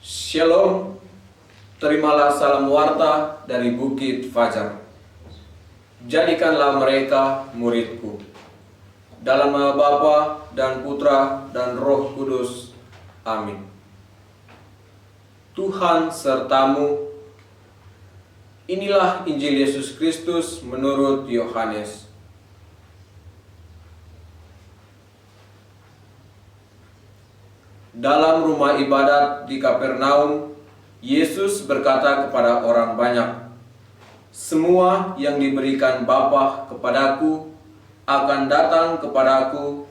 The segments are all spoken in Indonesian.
Shalom, terimalah salam warta dari Bukit Fajar. Jadikanlah mereka muridku. Dalam nama Bapa dan Putra dan Roh Kudus. Amin. Tuhan sertamu. Inilah Injil Yesus Kristus menurut Yohanes. Dalam rumah ibadat di Kapernaum, Yesus berkata kepada orang banyak, "Semua yang diberikan Bapa kepadaku akan datang kepadaku,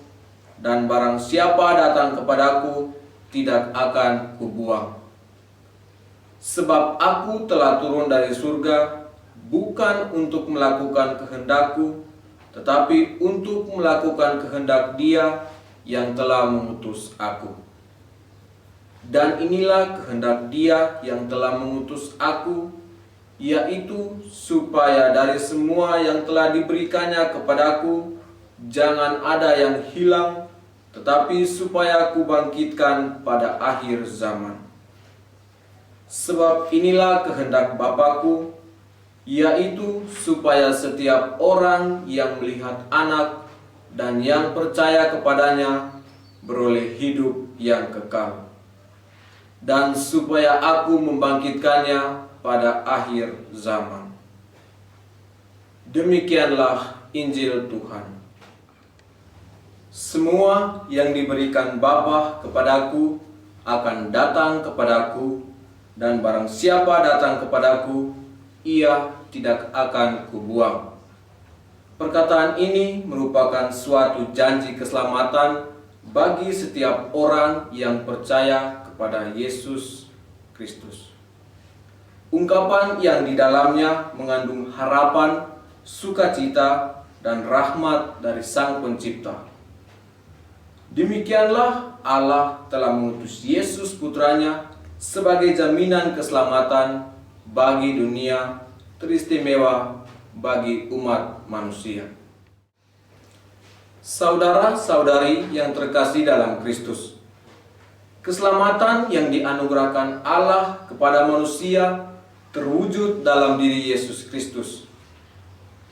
dan barang siapa datang kepadaku tidak akan kubuang. Sebab aku telah turun dari surga bukan untuk melakukan kehendakku, tetapi untuk melakukan kehendak Dia yang telah mengutus aku. Dan inilah kehendak Dia yang telah mengutus aku, yaitu supaya dari semua yang telah diberikannya kepadaku, jangan ada yang hilang, tetapi supaya aku bangkitkan pada akhir zaman. Sebab inilah kehendak Bapa-Ku, yaitu supaya setiap orang yang melihat Anak dan yang percaya kepadanya beroleh hidup yang kekal. Dan supaya aku membangkitkannya pada akhir zaman." Demikianlah Injil Tuhan. Semua yang diberikan Bapa kepadaku akan datang kepadaku, dan barang siapa datang kepadaku, ia tidak akan kubuang. Perkataan ini merupakan suatu janji keselamatan bagi setiap orang yang percaya kepada Yesus Kristus. Ungkapan yang di dalamnya mengandung harapan, sukacita, dan rahmat dari Sang Pencipta. Demikianlah Allah telah mengutus Yesus Putranya sebagai jaminan keselamatan bagi dunia, teristimewa bagi umat manusia. Saudara-saudari yang terkasih dalam Kristus, keselamatan yang dianugerahkan Allah kepada manusia terwujud dalam diri Yesus Kristus.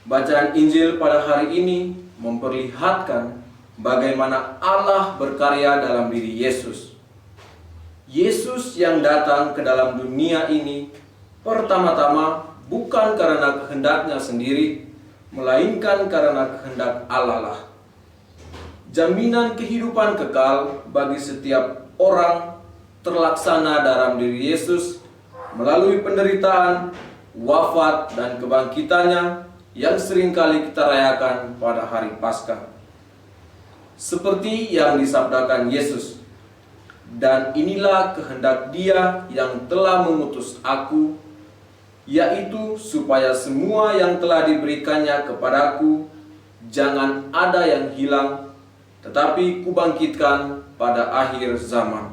Bacaan Injil pada hari ini memperlihatkan bagaimana Allah berkarya dalam diri Yesus. Yesus yang datang ke dalam dunia ini pertama-tama bukan karena kehendaknya sendiri, melainkan karena kehendak Allah lah. Jaminan kehidupan kekal bagi setiap orang terlaksana dalam diri Yesus melalui penderitaan, wafat, dan kebangkitannya yang seringkali kita rayakan pada hari Paskah. Seperti yang disabdakan Yesus, "Dan inilah kehendak Dia yang telah mengutus aku, yaitu supaya semua yang telah diberikannya kepadaku jangan ada yang hilang, tetapi kubangkitkan pada akhir zaman.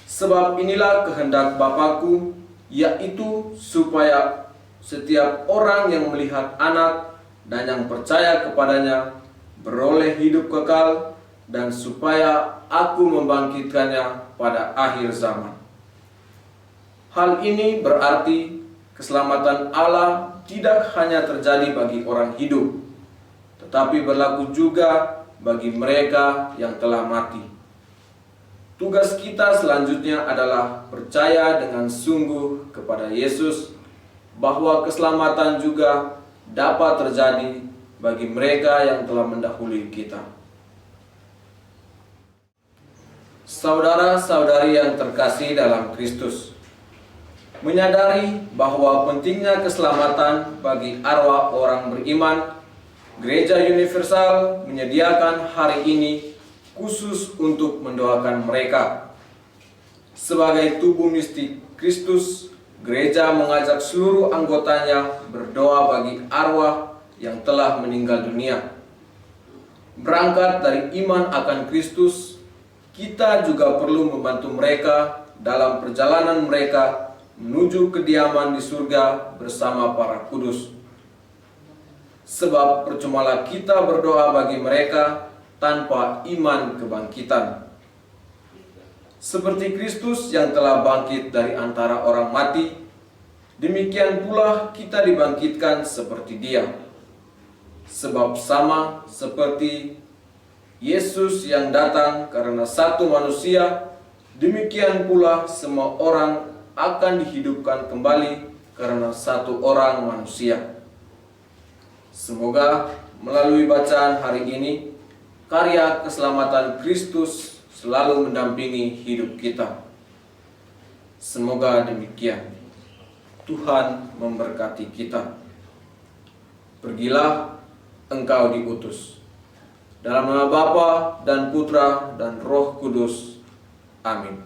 Sebab inilah kehendak Bapa-Ku, yaitu supaya setiap orang yang melihat Anak dan yang percaya kepadanya beroleh hidup kekal, dan supaya aku membangkitkannya pada akhir zaman." Hal ini berarti keselamatan Allah tidak hanya terjadi bagi orang hidup, tetapi berlaku juga bagi mereka yang telah mati. Tugas kita selanjutnya adalah percaya dengan sungguh kepada Yesus bahwa keselamatan juga dapat terjadi bagi mereka yang telah mendahului kita. Saudara-saudari yang terkasih dalam Kristus, menyadari bahwa pentingnya keselamatan bagi arwah orang beriman, Gereja Universal menyediakan hari ini khusus untuk mendoakan mereka. Sebagai tubuh mistik Kristus, gereja mengajak seluruh anggotanya berdoa bagi arwah yang telah meninggal dunia. Berangkat dari iman akan Kristus, kita juga perlu membantu mereka dalam perjalanan mereka menuju kediaman di surga bersama para kudus. Sebab percumalah kita berdoa bagi mereka tanpa iman kebangkitan. Seperti Kristus yang telah bangkit dari antara orang mati, demikian pula kita dibangkitkan seperti Dia. Sebab sama seperti Yesus yang datang karena satu manusia, demikian pula semua orang akan dihidupkan kembali karena satu orang manusia. Semoga melalui bacaan hari ini, karya keselamatan Kristus selalu mendampingi hidup kita. Semoga demikian. Tuhan memberkati kita. Pergilah, engkau diutus. Dalam nama Bapa dan Putra dan Roh Kudus. Amin.